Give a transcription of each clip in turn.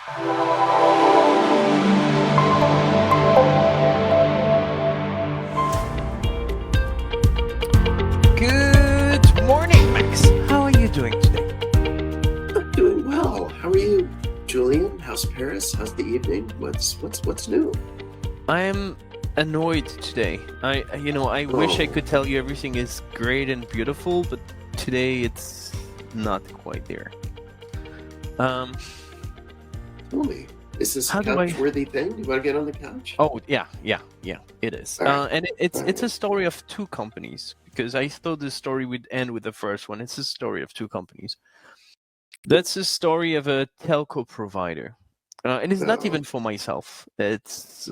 Good morning, Max. How are you doing today? I'm doing well. How are you, Julien? How's Paris? How's the evening? What's new? I'm annoyed today. I wish I Oh, could tell you everything is great and beautiful, but today it's not quite there. Um, tell me. Is this a how do I? couch-worthy thing? You want to get on the couch? Oh, yeah, it is. All right. And All it's right. a story of two companies because I thought the story would end with the first one. It's a story of two companies. That's a story of a telco provider. And it's not Oh, even for myself.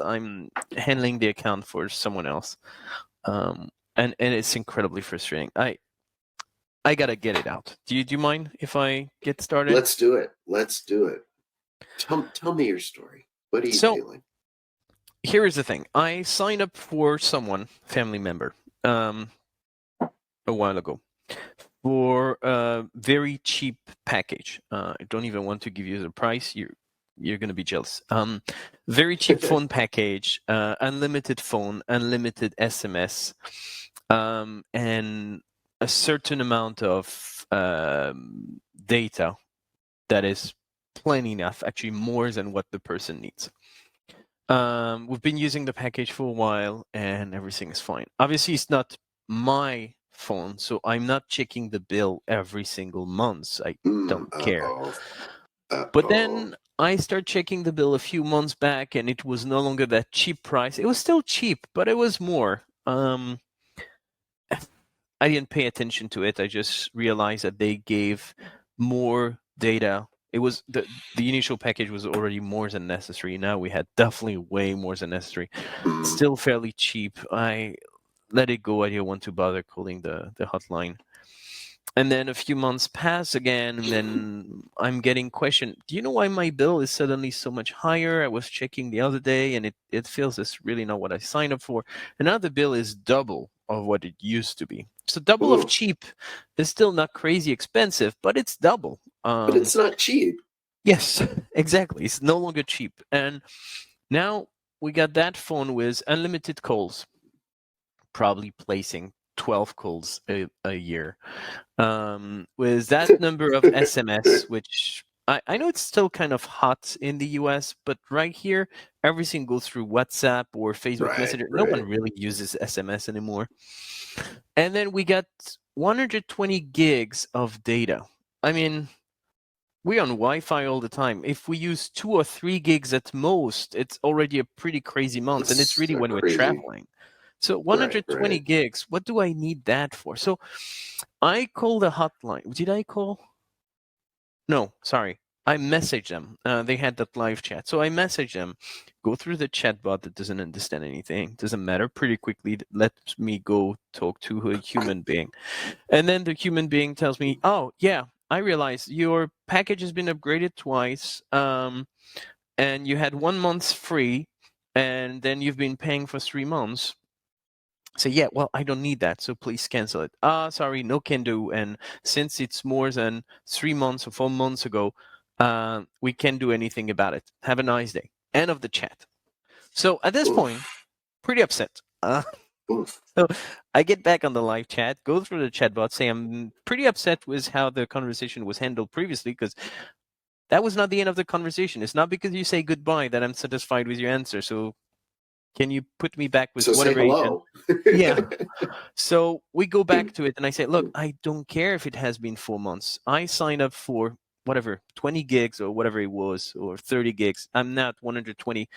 I'm handling the account for someone else, and it's incredibly frustrating. I gotta get it out. Do you mind if I get started? let's do it. Let's do it. Tell me your story. What are you So feeling? here is the thing. I signed up for someone, family member, um, a while ago, for a very cheap package. I don't even want to give you the price. You're gonna be jealous. Very cheap phone package, unlimited phone, unlimited SMS, and a certain amount of data that is plenty enough, actually more than what the person needs. We've been using the package for a while and everything is fine. Obviously, it's not my phone, so I'm not checking the bill every single month. I don't care. Uh-oh. But Uh-oh. then I start checking the bill a few months back and it was no longer that cheap price. It was still cheap, but it was more. I didn't pay attention to it. I just realized that they gave more data. It was the initial package was already more than necessary. Now we had definitely way more than necessary. Mm. Still fairly cheap. I let it go. I didn't want to bother calling the hotline. And then a few months pass again, and then I'm getting questioned. Do you know why my bill is suddenly so much higher? I was checking the other day, and it feels it's really not what I signed up for. And now the bill is double of what it used to be. So double of Ooh. cheap is still not crazy expensive, but it's double. But it's not cheap. Yes, exactly. It's no longer cheap. And now we got that phone with unlimited calls, probably placing 12 calls a year. With that number of SMS, which I know it's still kind of hot in the US, but right here, everything goes through WhatsApp or Facebook Right, Messenger. No one right. really uses SMS anymore. And then we got 120 gigs of data. I mean, we're on Wi-Fi all the time. If we use 2 or 3 gigs at most, it's already a pretty crazy month, and it's It's really when we're crazy. traveling. So Right, 120 right. gigs, what do I need that for? So I called the hotline. Did I call? No, sorry. I messaged them. They had that live chat. So I messaged them, go through the chat bot that doesn't understand anything. Doesn't matter. Pretty quickly, let me go talk to a human being. And then the human being tells me, oh, yeah, I realize your package has been upgraded twice. And you had 1 month free. And then you've been paying for 3 months. Say, yeah, well, I don't need that, so please cancel it. Sorry, no can do. And since it's more than 3 months or 4 months ago, we can't do anything about it. Have a nice day. End of the chat. So at this point, Oof. pretty upset. Oof. So I get back on the live chat, go through the chat bot, say I'm pretty upset with how the conversation was handled previously because that was not the end of the conversation. It's not because you say goodbye that I'm satisfied with your answer. So can you put me back with So say whatever agent? hello. Yeah. So we go back to it, and I say, look, I don't care if it has been 4 months. I signed up for whatever, 20 gigs or whatever it was, or 30 gigs. I'm not 120.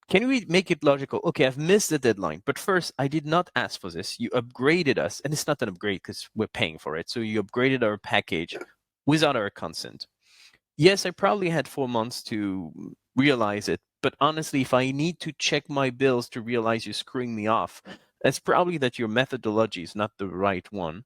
Can we make it logical? Okay, I've missed the deadline, but first, I did not ask for this. You upgraded us, and it's not an upgrade because we're paying for it. So you upgraded our package without our consent. Yes, I probably had 4 months to realize it, but honestly, if I need to check my bills to realize you're screwing me off, that's probably that your methodology is not the right one.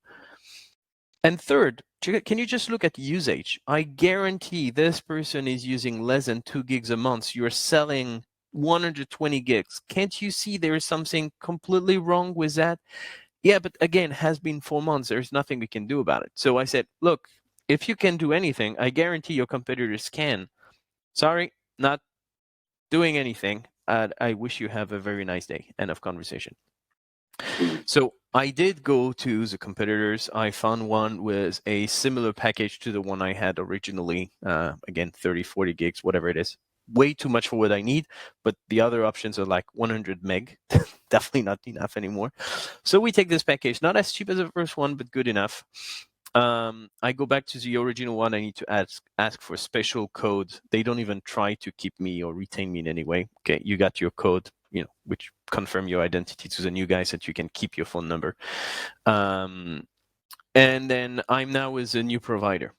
And third, can you just look at usage? I guarantee this person is using less than 2 gigs a month. You're selling 120 gigs. Can't you see there is something completely wrong with that? Yeah, but again, has been 4 months. There's nothing we can do about it. So I said, look, if you can do anything, I guarantee your competitors can. Sorry, not doing anything. I wish you have a very nice day. End of conversation. Mm. So I did go to the competitors. I found one with a similar package to the one I had originally. Again, 30, 40 gigs, whatever it is. Way too much for what I need, but the other options are like 100 meg. Definitely not enough anymore. So we take this package, not as cheap as the first one, but good enough. I go back to the original one. I need to ask for special code. They don't even try to keep me or retain me in any way. Okay, you got your code, which confirm your identity to the new guys that you can keep your phone number. And then I'm now with a new provider.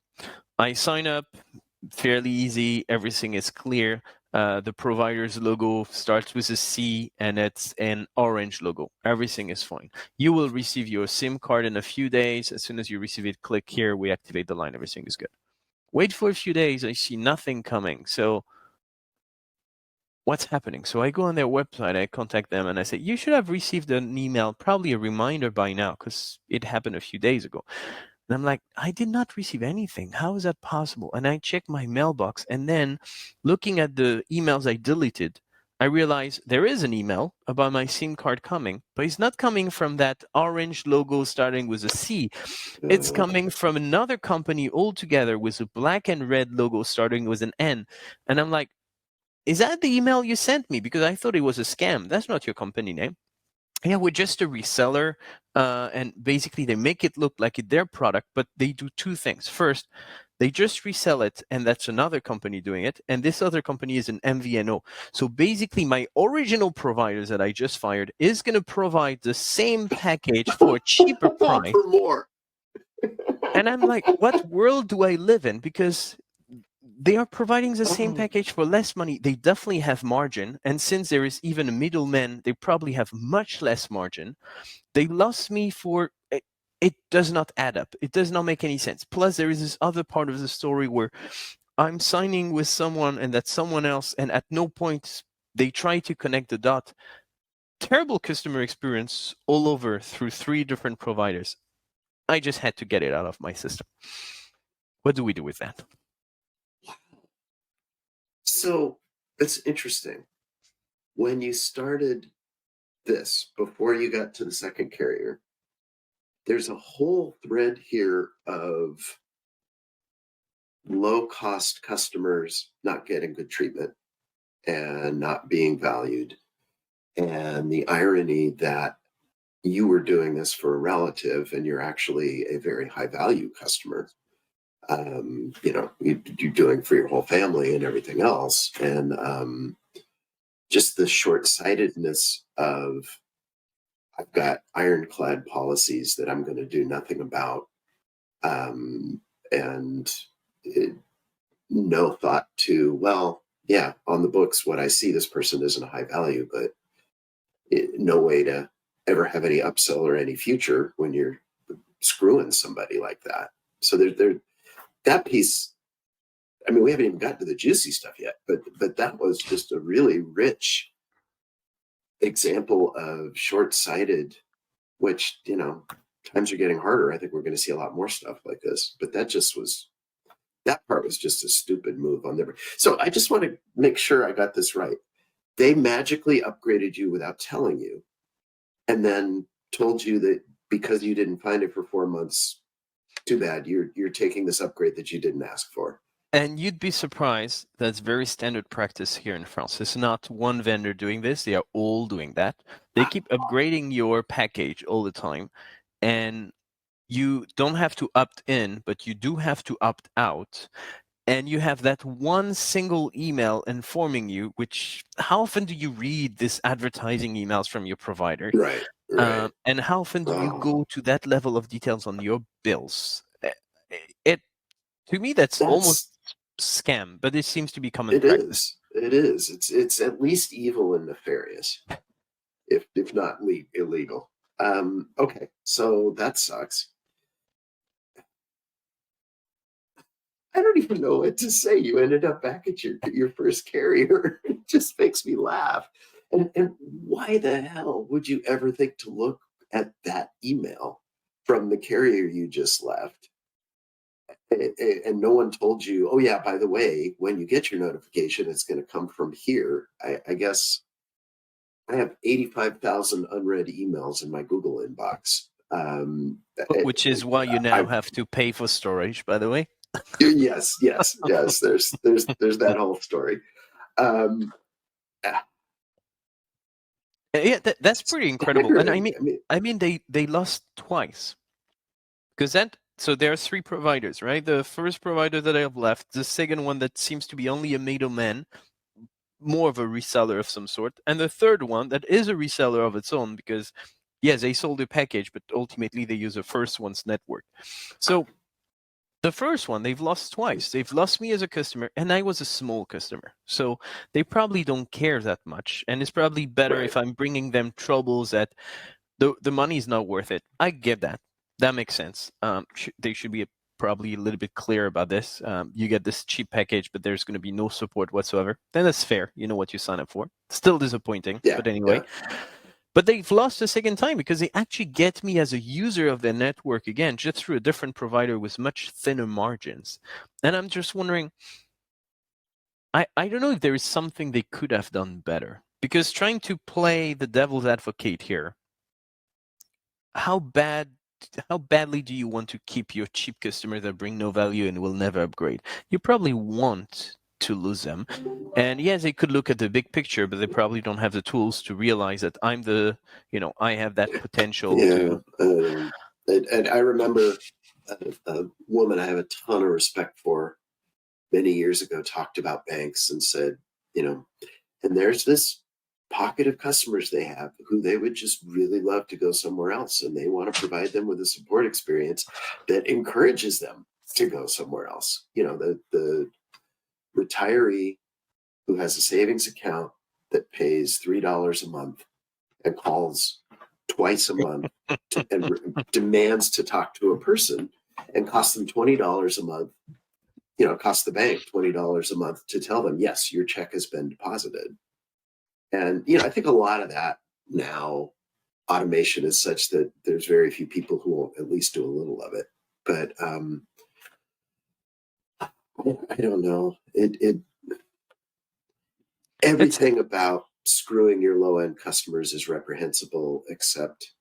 I sign up, fairly easy. Everything is clear. The provider's logo starts with a C and it's an orange logo. Everything is fine. You will receive your SIM card in a few days. As soon as you receive it, click here, we activate the line, everything is good. Wait for a few days, I see nothing coming. So what's happening? So I go on their website, I contact them and I say, you should have received an email, probably a reminder by now, because it happened a few days ago. And I'm like, I did not receive anything. How is that possible? And I check my mailbox, and then looking at the emails I deleted, I realize there is an email about my SIM card coming, but it's not coming from that orange logo starting with a C. It's coming from another company altogether with a black and red logo starting with an N. And I'm like, is that the email you sent me? Because I thought it was a scam. That's not your company name. Yeah, we're just a reseller, and basically they make it look like it's their product, but they do two things. First, they just resell it, and that's another company doing it, and this other company is an MVNO. So basically, my original provider that I just fired is going to provide the same package for a cheaper price. For more. And I'm like, what world do I live in? Because they are providing the same package for less money. They definitely have margin. And since there is even a middleman, they probably have much less margin. They lost me for it does not add up. It does not make any sense. Plus, there is this other part of the story where I'm signing with someone and that's someone else, and at no point they try to connect the dot. Terrible customer experience all over through 3 different providers. I just had to get it out of my system. What do we do with that? So it's interesting. When you started this, before you got to the second carrier, there's a whole thread here of low-cost customers not getting good treatment and not being valued. And the irony that you were doing this for a relative and you're actually a very high-value customer. You're doing for your whole family and everything else. And just the short-sightedness of, I've got ironclad policies that I'm going to do nothing about. And no thought to, well, yeah, on the books, what I see, this person isn't a high value, but no way to ever have any upsell or any future when you're screwing somebody like that. So that piece, I mean, we haven't even gotten to the juicy stuff yet, but that was just a really rich example of short-sighted, which, times are getting harder. I think we're going to see a lot more stuff like this, but that part was just a stupid move on their. So I just want to make sure I got this right. They magically upgraded you without telling you, and then told you that because you didn't find it for 4 months, too bad, you're taking this upgrade that you didn't ask for. And you'd be surprised, that's very standard practice here in France. It's not one vendor doing this, they are all doing that. They keep upgrading your package all the time, and you don't have to opt in, but you do have to opt out. And you have that one single email informing you, which, how often do you read this advertising emails from your provider? Right. And how often do you go to that level of details on your bills? To me, that's almost scam, but it seems to be common practice. It is. It's at least evil and nefarious, if not illegal. Okay, so that sucks. I don't even know what to say. You ended up back at your first carrier. It just makes me laugh. And why the hell would you ever think to look at that email from the carrier you just left and no one told you, oh yeah, by the way, when you get your notification, it's going to come from here. I guess I have 85,000 unread emails in my Google inbox. Which is why you now have to pay for storage, by the way. Yes. There's that whole story. Yeah, that's pretty incredible. And I mean, they lost twice because so there are three providers, right? The first provider that I have left, the second one that seems to be only a middleman, more of a reseller of some sort, and the third one that is a reseller of its own because, yes, they sold a package, but ultimately they use the first one's network. So the first one, they've lost twice. They've lost me as a customer, and I was a small customer. So they probably don't care that much. And it's probably better if I'm bringing them troubles that the money's not worth it. I get that. That makes sense. They should be probably a little bit clear about this. You get this cheap package, but there's going to be no support whatsoever. Then that's fair. You know what you sign up for. Still disappointing, but anyway. Yeah. But they've lost a second time because they actually get me as a user of their network again, just through a different provider with much thinner margins. And I'm just wondering, I don't know if there is something they could have done better. Because trying to play the devil's advocate here, how badly do you want to keep your cheap customers that bring no value and will never upgrade? You probably want to lose them. And yes, they could look at the big picture, but they probably don't have the tools to realize that I have that potential. And I remember a woman I have a ton of respect for many years ago talked about banks and said, and there's this pocket of customers they have who they would just really love to go somewhere else, and they want to provide them with a support experience that encourages them to go somewhere else. The retiree who has a savings account that pays $3 a month and calls twice a month and demands to talk to a person and costs them $20 a month, costs the bank $20 a month to tell them, yes, your check has been deposited. And, I think a lot of that now, automation is such that there's very few people who will at least do a little of it. But I don't know. Everything about screwing your low-end customers is reprehensible, except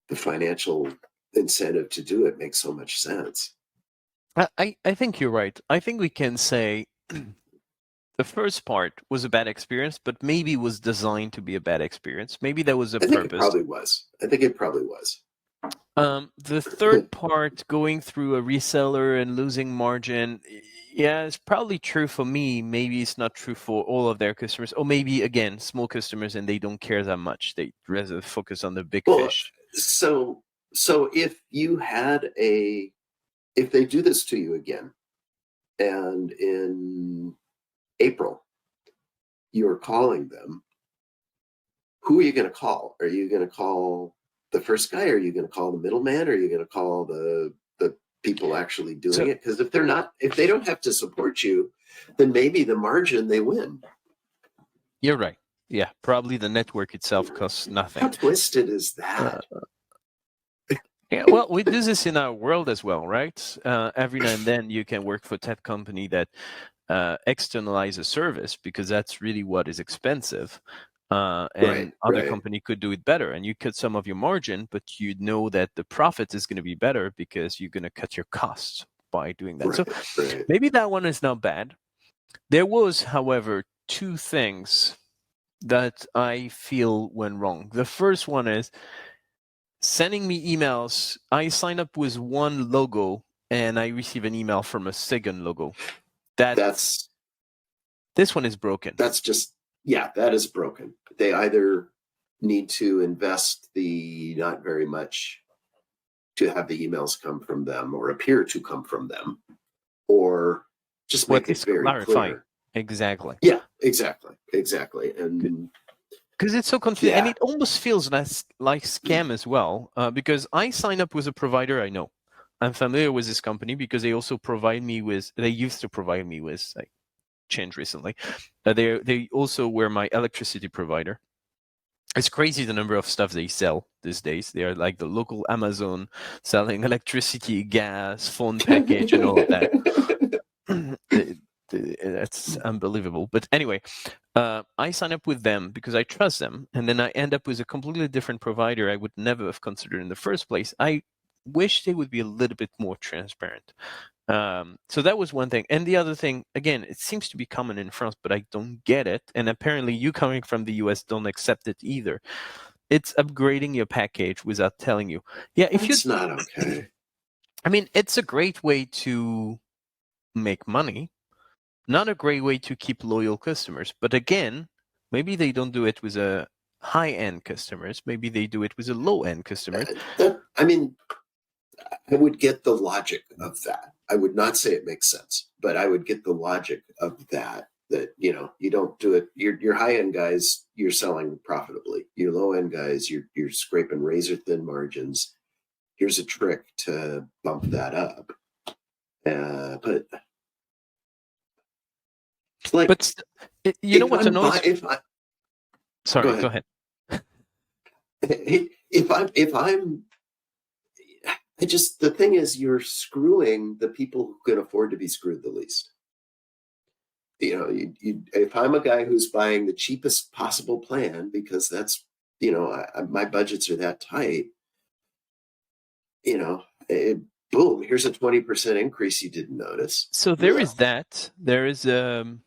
the financial incentive to do it makes so much sense. I think you're right. I think we can say the first part was a bad experience, but maybe was designed to be a bad experience. Maybe that was a purpose. I think it probably was. The third part, going through a reseller and losing margin, yeah, it's probably true for me. Maybe it's not true for all of their customers, or maybe again, small customers and they don't care that much. They rather focus on the big fish. So if they do this to you again, and in April you're calling them, who are you going to call? Are you going to call the first guy? Are you going to call the middleman? Or are you going to call the people actually doing it? Because if they don't have to support you, then maybe the margin they win. You're right. Yeah, probably the network itself costs nothing. How twisted is that? Yeah, well, we do this in our world as well, right? Every now and then you can work for a tech company that externalize a service because that's really what is expensive. And other company could do it better, and you cut some of your margin, but you know that the profit is going to be better because you're going to cut your costs by doing that. Maybe that one is not bad. There was, however, two things that I feel went wrong. The first one is sending me emails. I sign up with one logo and I receive an email from a second logo. This one is broken. That is broken. They either need to invest the not very much to have the emails come from them or appear to come from them, or just make it very clear. Exactly. Yeah, exactly. And because it's so confusing, and it almost feels like scam as well, because I sign up with a provider I know. I'm familiar with this company because they used to provide me with, like, change recently. They also were my electricity provider. It's crazy the number of stuff they sell these days. They are like the local Amazon selling electricity, gas, phone package, and all of that. That's unbelievable. But anyway, I sign up with them because I trust them, and then I end up with a completely different provider I would never have considered in the first place. I wish they would be a little bit more transparent. So that was one thing. And the other thing, again, it seems to be common in France, but I don't get it. And apparently you coming from the US don't accept it either. It's upgrading your package without telling you. Yeah, if It's not okay. I mean, it's a great way to make money, not a great way to keep loyal customers. But again, maybe they don't do it with a high-end customers. Maybe they do it with a low-end customers. I mean, I would get the logic of that. I would not say it makes sense, but I would get the logic of that. That, you know, you don't do it. Your high end guys, you're selling profitably. Your low end guys, you're scraping razor thin margins. Here's a trick to bump that up. But like, But you know what annoys? Sorry, go ahead. If I'm the thing is, you're screwing the people who can afford to be screwed the least. You know, if I'm a guy who's buying the cheapest possible plan because that's, you know, my budgets are that tight, you know, boom, here's a 20% increase you didn't notice. So there is that. There is a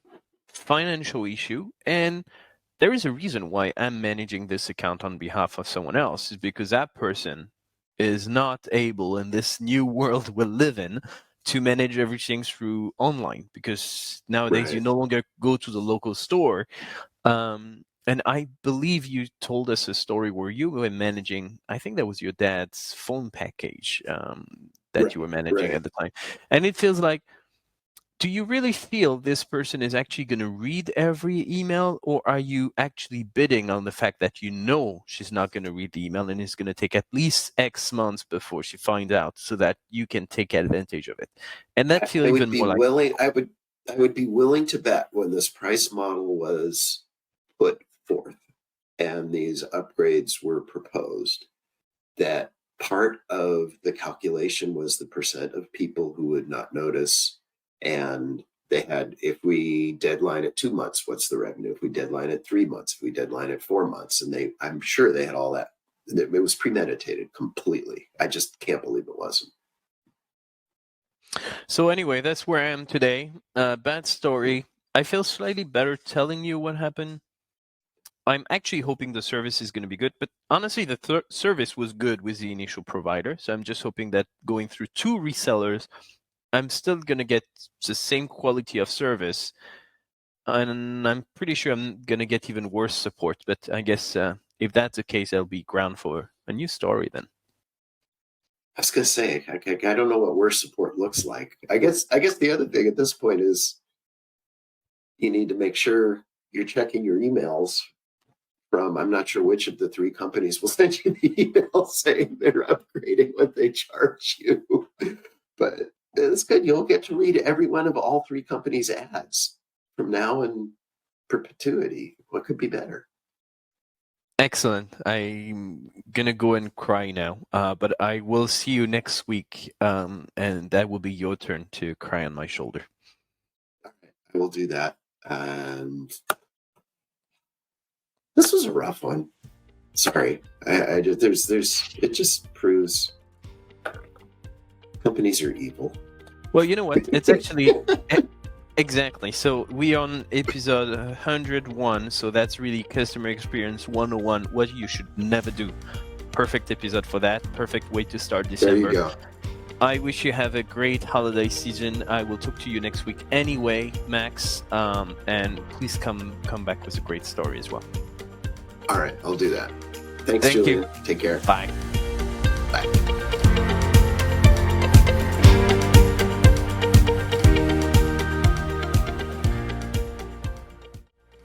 financial issue, and there is a reason why I'm managing this account on behalf of someone else, is because that person is not able in this new world we live in to manage everything through online, because nowadays you no longer go to the local store. And I believe you told us a story where you were managing, I think that was your dad's phone package that you were managing at the time. And it feels like, do you really feel this person is actually going to read every email, or are you actually bidding on the fact that you know she's not going to read the email and it's going to take at least X months before she finds out, so that you can take advantage of it? And that feels even more like... I would be willing to bet, when this price model was put forth and these upgrades were proposed, that part of the calculation was the percent of people who would not notice. And they had, if we deadline at 2 months, what's the revenue? If we deadline at 3 months, if we deadline at 4 months, and I'm sure they had all that. It was premeditated completely. I just can't believe it wasn't. So anyway, that's where I am today. Bad story. I feel slightly better telling you what happened. I'm actually hoping the service is going to be good, but honestly, the service was good with the initial provider. So I'm just hoping that going through 2 resellers, I'm still going to get the same quality of service. And I'm pretty sure I'm going to get even worse support. But I guess if that's the case, there'll be ground for a new story then. I was going to say, I don't know what worse support looks like. I guess the other thing at this point is you need to make sure you're checking your emails from, I'm not sure which of the 3 companies will send you the email saying they're upgrading what they charge you. But it's good. You'll get to read every one of all 3 companies' ads from now in perpetuity. What could be better? Excellent. I'm going to go and cry now, but I will see you next week, and that will be your turn to cry on my shoulder. All right, I will do that. And this was a rough one. Sorry. I just, it just proves companies are evil. Well, you know what? It's actually... Exactly. So we're on episode 101. So that's really customer experience 101. What you should never do. Perfect episode for that. Perfect way to start December. There you go. I wish you have a great holiday season. I will talk to you next week anyway, Max. And please come back with a great story as well. All right, I'll do that. Thanks, Thank Julien. you. Take care. Bye. Bye.